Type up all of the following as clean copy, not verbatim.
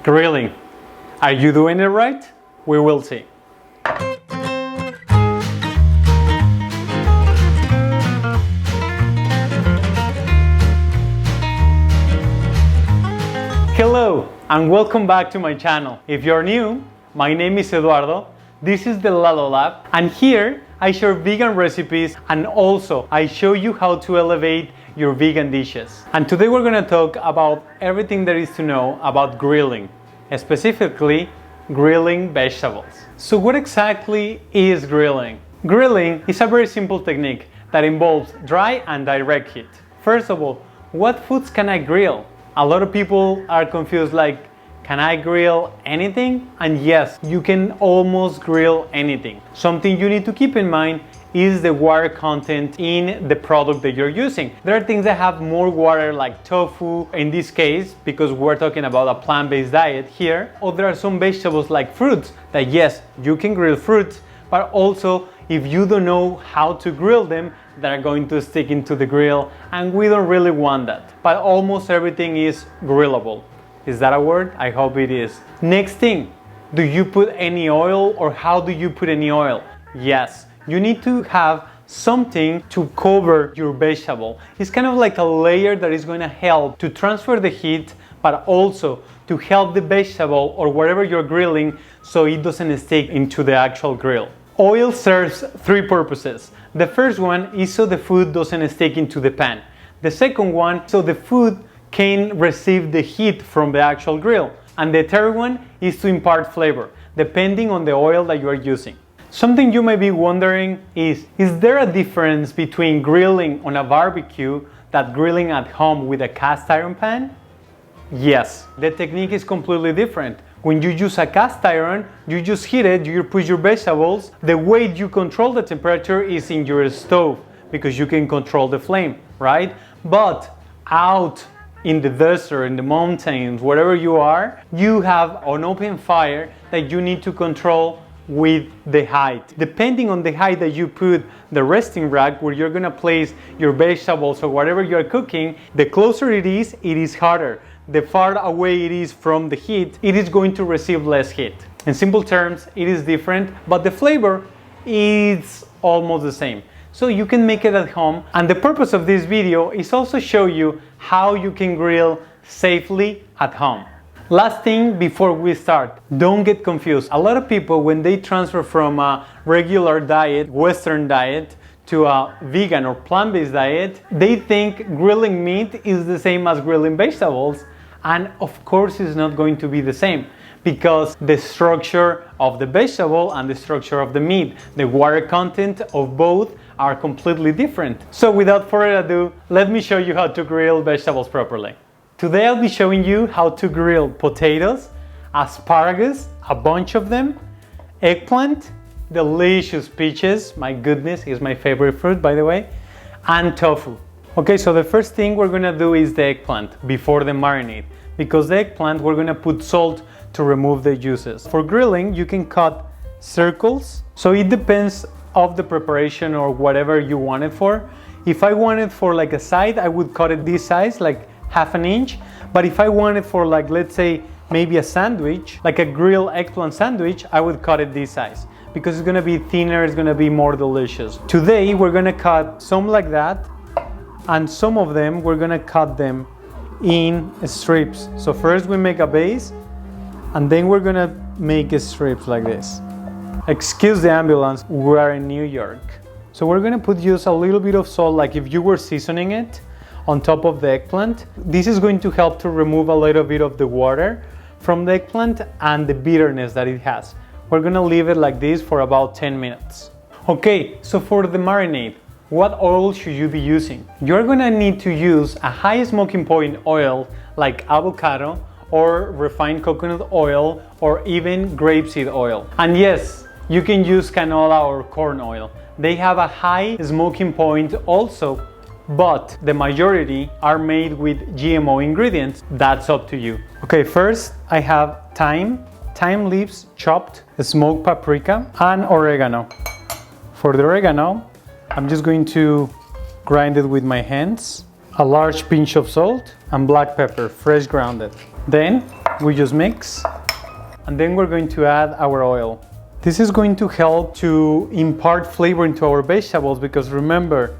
Grilling. Are you doing it right? We will see. Hello and welcome back to my channel. If you're new, my name is Eduardo. This is the Lalo Lab, and here I share vegan recipes and also I show you how to elevate your vegan dishes. And today we're going to talk about everything there is to know about grilling, specifically grilling vegetables. So what exactly is grilling? Grilling is a very simple technique that involves dry and direct heat. First of all, what foods can I grill? A lot of people are confused, like, can I grill anything? And yes, you can almost grill anything. Something you need to keep in mind is the water content in the product that you're using. There are things that have more water, like tofu in this case, because we're talking about a plant-based diet here. Or there are some vegetables like fruits that yes, you can grill fruits, but also if you don't know how to grill them, they're going to stick into the grill, and we don't really want that. But almost everything is grillable. Is that a word? I hope it is. Next thing, do you put any oil, or how do you put any oil? Yes, you need to have something to cover your vegetable. It's kind of like a layer that is going to help to transfer the heat, but also to help the vegetable or whatever you're grilling so it doesn't stick into the actual grill. Oil serves three purposes. The first one is so the food doesn't stick into the pan. The second one, so the food can receive the heat from the actual grill. And the third one is to impart flavor, depending on the oil that you are using. Something you may be wondering is there a difference between grilling on a barbecue that grilling at home with a cast iron pan? Yes, the technique is completely different. When you use a cast iron, you just heat it, you put your vegetables. The way you control the temperature is in your stove, because you can control the flame, right? But out in the desert, in the mountains, wherever you are, you have an open fire that you need to control with the height. Depending on the height that you put the resting rack where you're gonna place your vegetables or whatever you're cooking, the closer it is harder. The farther away it is from the heat, it is going to receive less heat. In simple terms, it is different, but the flavor is almost the same. So you can make it at home, and the purpose of this video is also show you how you can grill safely at home. Last thing before we start, don't get confused. A lot of people, when they transfer from a regular diet, Western diet, to a vegan or plant-based diet, they think grilling meat is the same as grilling vegetables, and of course it's not going to be the same, because the structure of the vegetable and the structure of the meat, the water content of both are completely different. So without further ado, let me show you how to grill vegetables properly. Today I'll be showing you how to grill potatoes, asparagus, a bunch of them, eggplant, delicious peaches, my goodness, is my favorite fruit by the way, and tofu. Okay, so the first thing we're gonna do is the eggplant before the marinade, because the eggplant we're gonna put salt to remove the juices. For grilling, you can cut circles, so it depends of the preparation or whatever you want it for. If I want it for like a side, I would cut it this size, like half an inch. But if I want it for, like, let's say maybe a sandwich, like a grilled eggplant sandwich, I would cut it this size, because it's gonna be thinner, it's gonna be more delicious. Today we're gonna cut some like that, and some of them we're gonna cut them in strips. So first we make a base, and then we're gonna make strips like this. Excuse the ambulance, we are in New York. So we're gonna put just a little bit of salt, like if you were seasoning it, on top of the eggplant. This is going to help to remove a little bit of the water from the eggplant and the bitterness that it has. We're gonna leave it like this for about 10 minutes. Okay, so for the marinade, what oil should you be using? You're gonna need to use a high smoking point oil like avocado or refined coconut oil or even grapeseed oil. And yes, you can use canola or corn oil. They have a high smoking point also, but the majority are made with GMO ingredients. That's up to you. Okay, first I have thyme leaves chopped, smoked paprika, and oregano. For the oregano, I'm just going to grind it with my hands. A large pinch of salt and black pepper, fresh grounded. Then We just mix, and then we're going to add our oil. This is going to help to impart flavor into our vegetables because remember,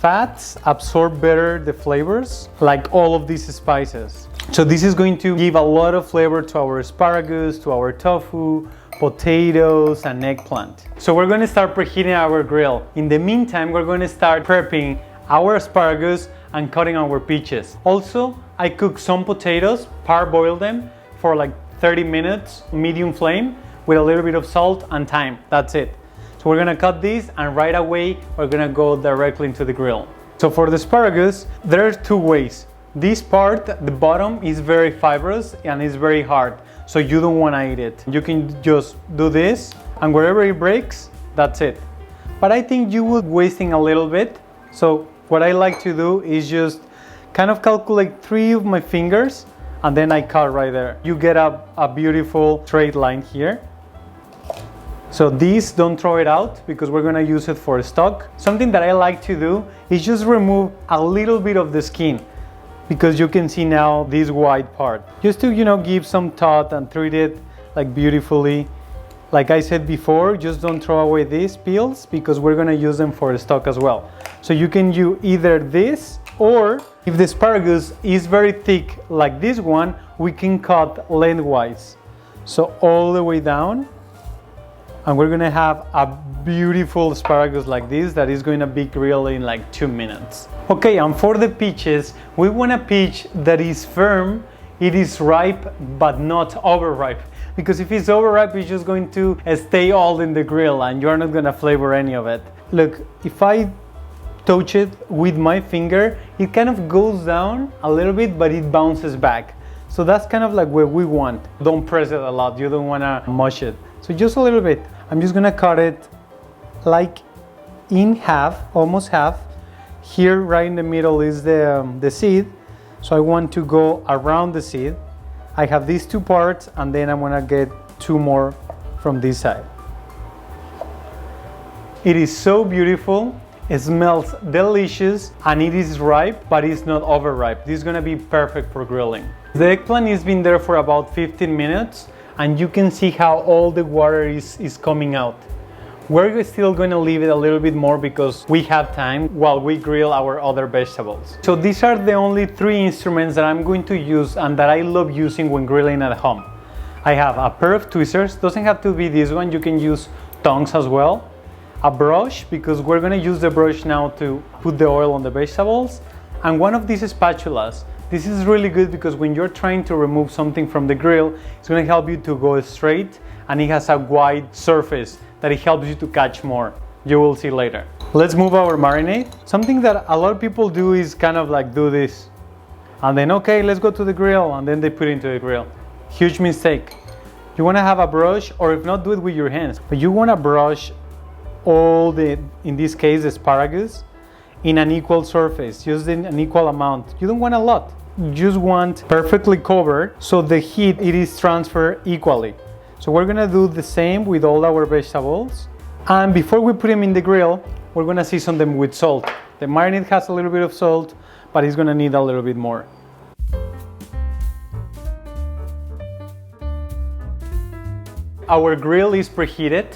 fats absorb better the flavors, like all of these spices. So this is going to give a lot of flavor to our asparagus, to our tofu, potatoes, and eggplant. So we're going to start preheating our grill. In the meantime, we're going to start prepping our asparagus and cutting our peaches. Also, I cooked some potatoes, parboiled them for like 30 minutes, medium flame, with a little bit of salt and thyme. That's it. So we're gonna cut these, and right away we're gonna go directly into the grill. So for the asparagus, there are two ways. This part, the bottom, is very fibrous and it's very hard, so you don't wanna eat it. You can just do this, and wherever it breaks, that's it. But I think you will be wasting a little bit, so what I like to do is just kind of calculate 3 of my fingers, and then I cut right there. You get a beautiful straight line here. So these, don't throw it out because we're gonna use it for stock. Something that I like to do is just remove a little bit of the skin, because you can see now this white part. Just to, give some thought and treat it like beautifully. Like I said before, just don't throw away these peels because we're gonna use them for stock as well. So you can use either this, or if the asparagus is very thick like this one, we can cut lengthwise. So all the way down. And we're gonna have a beautiful asparagus like this that is gonna be grilled in like 2 minutes. Okay, and for the peaches, we want a peach that is firm, it is ripe, but not overripe. Because if it's overripe, it's just going to stay all in the grill and you're not gonna flavor any of it. Look, if I touch it with my finger, it kind of goes down a little bit, but it bounces back. So that's kind of like what we want. Don't press it a lot, you don't wanna mush it. So just a little bit. I'm just gonna cut it like in half, almost half. Here right in the middle is the seed. So I want to go around the seed. I have these 2 parts, and then I'm gonna get 2 more from this side. It is so beautiful. It smells delicious, and it is ripe, but it's not overripe. This is gonna be perfect for grilling. The eggplant has been there for about 15 minutes. And you can see how all the water is coming out. We're still going to leave it a little bit more because we have time while we grill our other vegetables. So these are the only 3 instruments that I'm going to use and that I love using when grilling at home. I have a pair of tweezers, doesn't have to be this one, you can use tongs as well. A brush, because we're going to use the brush now to put the oil on the vegetables. And one of these spatulas. This is really good because when you're trying to remove something from the grill, it's going to help you to go straight, and it has a wide surface that it helps you to catch more. You will see later. Let's move our marinade. Something that a lot of people do is kind of like do this. And then, okay, let's go to the grill, and then they put it into the grill. Huge mistake. You want to have a brush, or if not, do it with your hands. But you want to brush all the, in this case, asparagus, in an equal surface, just in an equal amount. You don't want a lot. You just want perfectly covered so the heat it is transferred equally. So we're gonna do the same with all our vegetables. And before we put them in the grill, we're gonna season them with salt. The marinade has a little bit of salt, but it's gonna need a little bit more. Our grill is preheated.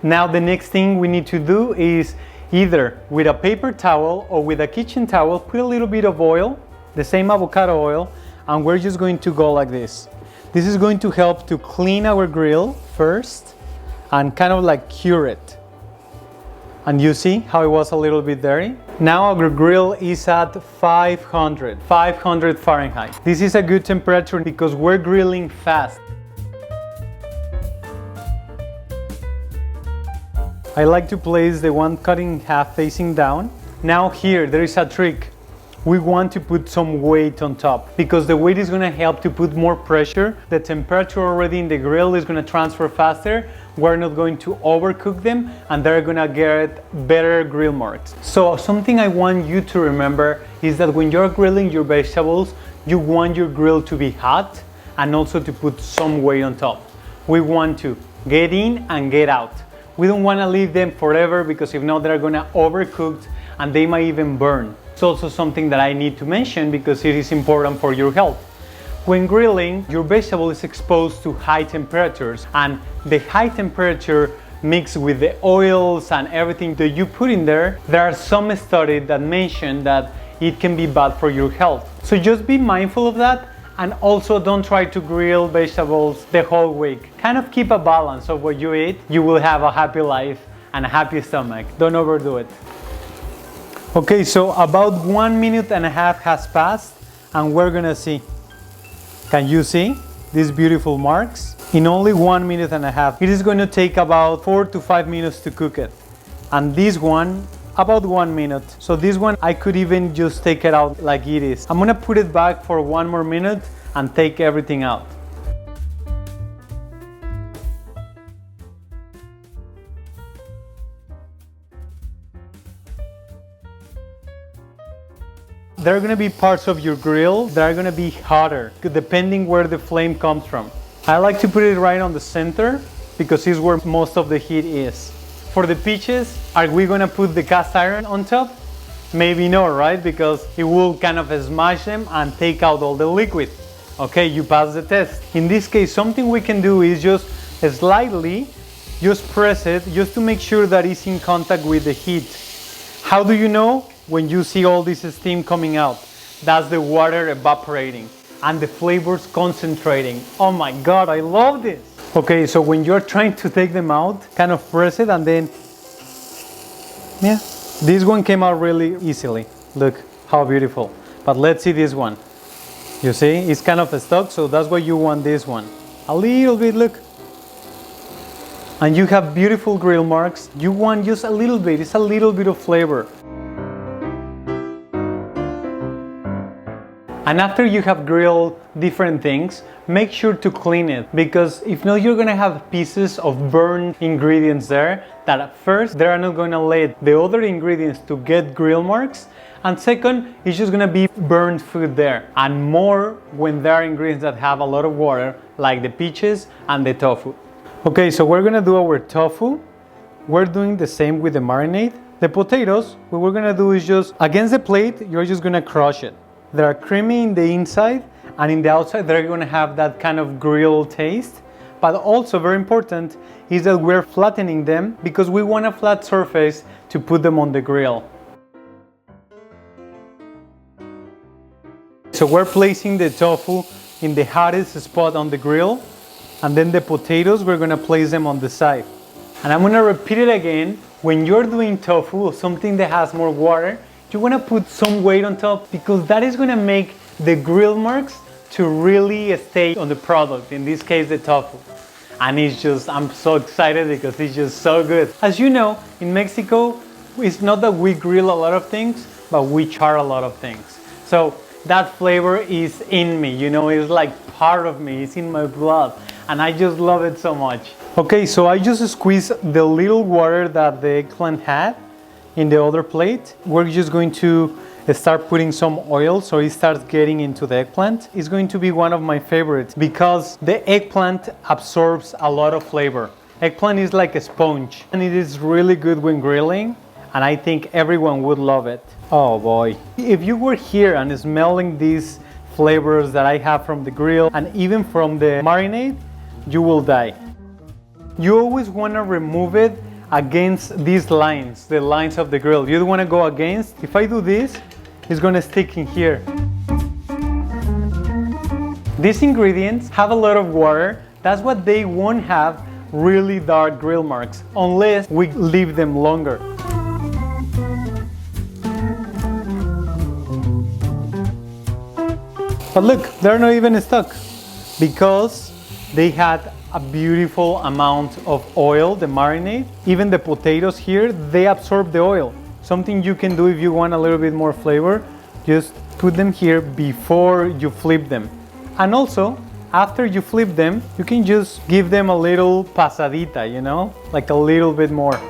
Now the next thing we need to do is either with a paper towel or with a kitchen towel, put a little bit of oil, the same avocado oil, and we're just going to go like this. This is going to help to clean our grill first and kind of like cure it. And you see how it was a little bit dirty? Now our grill is at 500 Fahrenheit. This is a good temperature because we're grilling fast. I like to place the one cut in half facing down. Now here, there is a trick. We want to put some weight on top because the weight is going to help to put more pressure. The temperature already in the grill is going to transfer faster. We're not going to overcook them, and they're going to get better grill marks. So something I want you to remember is that when you're grilling your vegetables, you want your grill to be hot and also to put some weight on top. We want to get in and get out. We don't want to leave them forever because if not, they're going to overcook and they might even burn. It's also something that I need to mention because it is important for your health. When grilling, your vegetable is exposed to high temperatures, and the high temperature mixed with the oils and everything that you put in there, there are some studies that mention that it can be bad for your health. So just be mindful of that, and also don't try to grill vegetables the whole week. Kind of keep a balance of what you eat. You will have a happy life and a happy stomach. Don't overdo it. Okay, so about 1.5 minutes has passed, and we're gonna see. Can you see these beautiful marks? In only 1.5 minutes. It is going to take about 4 to 5 minutes to cook it. And this one, about 1 minute. So this one, I could even just take it out like it is. I'm gonna put it back for 1 more minute and take everything out. There are going to be parts of your grill that are going to be hotter, depending where the flame comes from. I like to put it right on the center because it's where most of the heat is. For the peaches, are we going to put the cast iron on top? Maybe no, right? Because it will kind of smash them and take out all the liquid. Okay, you pass the test. In this case, something we can do is just slightly, just press it, just to make sure that it's in contact with the heat. How do you know? When you see all this steam coming out, that's the water evaporating and the flavors concentrating. Oh my God, I love this. Okay, so when you're trying to take them out, kind of press it and then, yeah, this one came out really easily. Look how beautiful. But let's see this one. You see, it's kind of stuck, so that's why you want this one. A little bit, look. And you have beautiful grill marks. You want just a little bit, it's a little bit of flavor. And after you have grilled different things, make sure to clean it, because if not, you're gonna have pieces of burned ingredients there that at first they are not gonna let the other ingredients to get grill marks, and second, it's just gonna be burned food there, and more when there are ingredients that have a lot of water, like the peaches and the tofu. Okay, so we're gonna do our tofu. We're doing the same with the marinade. The potatoes, what we're gonna do is just against the plate, you're just gonna crush it. They are creamy in the inside, and in the outside they're going to have that kind of grill taste. But also very important is that we're flattening them because we want a flat surface to put them on the grill. So we're placing the tofu in the hottest spot on the grill, and then the potatoes, we're going to place them on the side. And I'm going to repeat it again. When you're doing tofu or something that has more water, you want to put some weight on top, because that is going to make the grill marks to really stay on the product, in this case the tofu. And it's just, I'm so excited because it's just so good. As you know, in Mexico, it's not that we grill a lot of things, but we char a lot of things. So that flavor is in me, you know, it's like part of me, it's in my blood, and I just love it so much. Okay, so I just squeezed the little water that the eggplant had in the other plate. We're just going to start putting some oil so it starts getting into the eggplant. It's going to be one of my favorites because the eggplant absorbs a lot of flavor. Eggplant is like a sponge, and it is really good when grilling, and I think everyone would love it. Oh boy. If you were here and smelling these flavors that I have from the grill and even from the marinade, you will die. You always want to remove it against these lines, the lines of the grill. You don't want to go against. If I do this, it's going to stick in here. These ingredients have a lot of water. That's what they won't have really dark grill marks unless we leave them longer. But look, they're not even stuck because they had a beautiful amount of oil, the marinade. Even the potatoes here, they absorb the oil. Something you can do if you want a little bit more flavor, just put them here before you flip them. And also, after you flip them, you can just give them a little pasadita, you know, like a little bit more.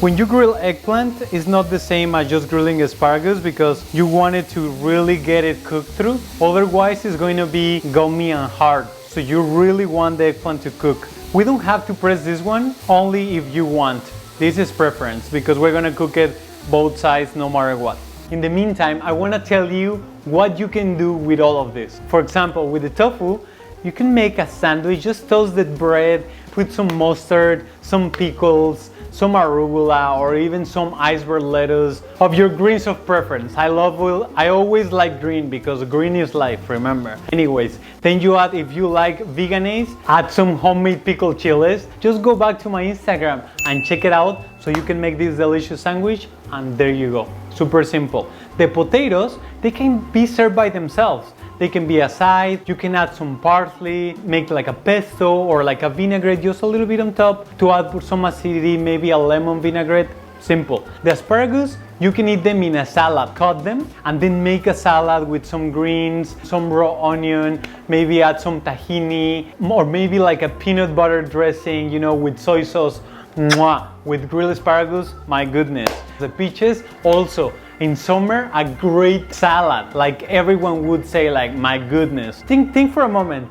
When you grill eggplant, it's not the same as just grilling asparagus because you want it to really get it cooked through. Otherwise, it's going to be gummy and hard. So you really want the eggplant to cook We don't have to press this one, only if you want. This is preference because we're gonna cook it both sides no matter what. In the meantime, I wanna tell you what you can do with all of this. For example, with the tofu, you can make a sandwich, just toast the bread, put some mustard, some pickles, some arugula, or even some iceberg lettuce of your greens of preference. I always like green because green is life, remember. Anyways, then you add, if you like veganese, add some homemade pickled chiles. Just go back to my Instagram and check it out so you can make this delicious sandwich, and there you go. Super simple. The potatoes, they can be served by themselves. They can be a side, you can add some parsley, make like a pesto or like a vinaigrette, just a little bit on top to add some acidity, maybe a lemon vinaigrette, simple. The asparagus, you can eat them in a salad, cut them and then make a salad with some greens, some raw onion, maybe add some tahini, or maybe like a peanut butter dressing, you know, with soy sauce. Mwah! With grilled asparagus, my goodness. The peaches also, in summer, a great salad, like everyone would say, like, my goodness. Think for a moment,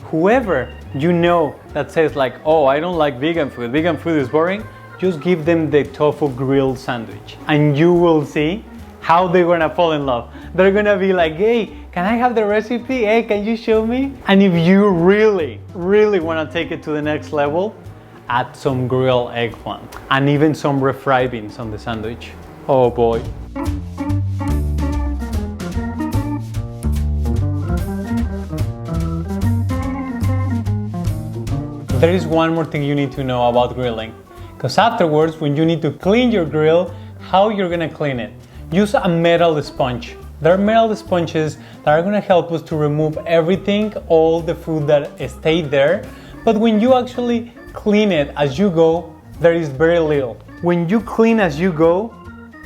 whoever you know that says like, oh, I don't like vegan food is boring, just give them the tofu grilled sandwich and you will see how they're gonna fall in love. They're gonna be like, hey, can I have the recipe? Hey, can you show me? And if you really wanna take it to the next level, add some grilled eggplant and even some refried beans on the sandwich. Oh boy. There is one more thing you need to know about grilling, because afterwards, when you need to clean your grill, how you're gonna clean it? Use a metal sponge. There are metal sponges that are gonna help us to remove everything, all the food that stayed there. But when you actually clean it as you go, there is very little. When you clean as you go,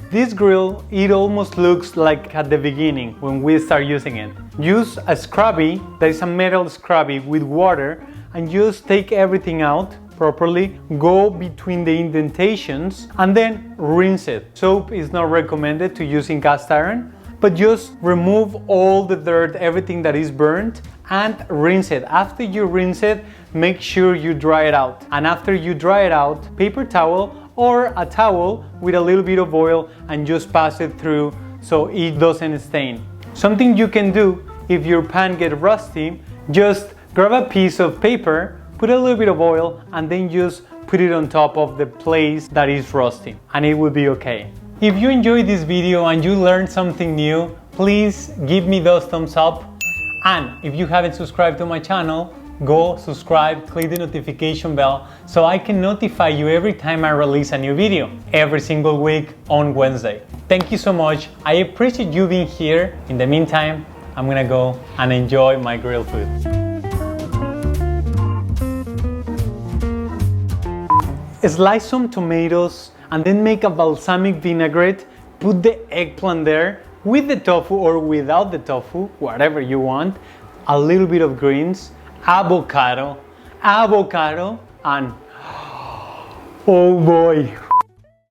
this grill, it almost looks like at the beginning when we start using it. Use a scrubby, that is a metal scrubby with water, and just take everything out properly, go between the indentations, and then rinse it. Soap is not recommended to use in cast iron, but just remove all the dirt, everything that is burnt, and rinse it. After you rinse it, make sure you dry it out. And after you dry it out, paper towel or a towel with a little bit of oil and just pass it through so it doesn't stain. Something you can do if your pan gets rusty, just grab a piece of paper, put a little bit of oil, and then just put it on top of the place that is rusty, and it will be okay. If you enjoyed this video and you learned something new, please give me those thumbs up. And if you haven't subscribed to my channel, go subscribe, click the notification bell so I can notify you every time I release a new video, every single week on Wednesday. Thank you so much. I appreciate you being here. In the meantime, I'm gonna go and enjoy my grilled food. Slice some tomatoes and then make a balsamic vinaigrette. Put the eggplant there with the tofu or without the tofu, whatever you want. A little bit of greens, avocado, and oh boy,